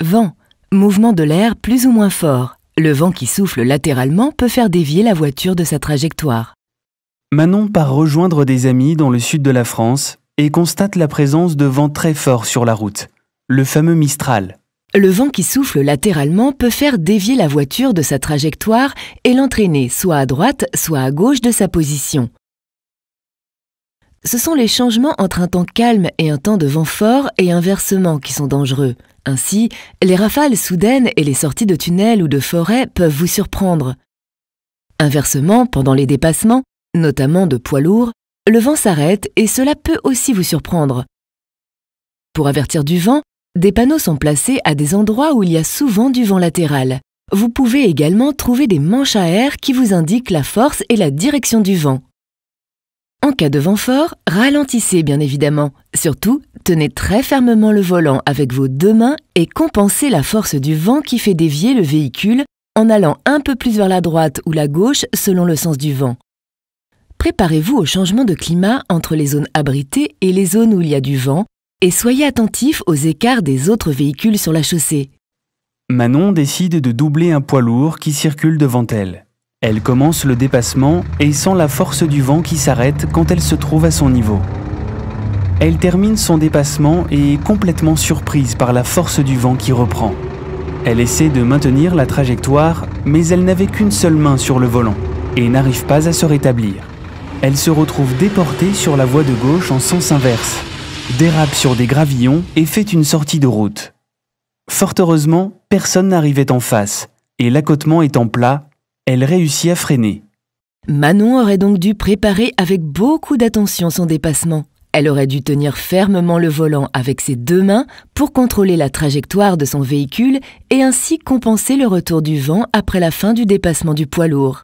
Vent, mouvement de l'air plus ou moins fort. Le vent qui souffle latéralement peut faire dévier la voiture de sa trajectoire. Manon part rejoindre des amis dans le sud de la France et constate la présence de vent très fort sur la route, le fameux Mistral. Le vent qui souffle latéralement peut faire dévier la voiture de sa trajectoire et l'entraîner soit à droite, soit à gauche de sa position. Ce sont les changements entre un temps calme et un temps de vent fort et inversement qui sont dangereux. Ainsi, les rafales soudaines et les sorties de tunnels ou de forêts peuvent vous surprendre. Inversement, pendant les dépassements, notamment de poids lourds, le vent s'arrête et cela peut aussi vous surprendre. Pour avertir du vent, des panneaux sont placés à des endroits où il y a souvent du vent latéral. Vous pouvez également trouver des manches à air qui vous indiquent la force et la direction du vent. En cas de vent fort, ralentissez bien évidemment. Surtout, tenez très fermement le volant avec vos deux mains et compensez la force du vent qui fait dévier le véhicule en allant un peu plus vers la droite ou la gauche selon le sens du vent. Préparez-vous au changement de climat entre les zones abritées et les zones où il y a du vent et soyez attentifs aux écarts des autres véhicules sur la chaussée. Manon décide de doubler un poids lourd qui circule devant elle. Elle commence le dépassement et sent la force du vent qui s'arrête quand elle se trouve à son niveau. Elle termine son dépassement et est complètement surprise par la force du vent qui reprend. Elle essaie de maintenir la trajectoire, mais elle n'avait qu'une seule main sur le volant et n'arrive pas à se rétablir. Elle se retrouve déportée sur la voie de gauche en sens inverse, dérape sur des gravillons et fait une sortie de route. Fort heureusement, personne n'arrivait en face et l'accotement étant plat, elle réussit à freiner. Manon aurait donc dû préparer avec beaucoup d'attention son dépassement. Elle aurait dû tenir fermement le volant avec ses deux mains pour contrôler la trajectoire de son véhicule et ainsi compenser le retour du vent après la fin du dépassement du poids lourd.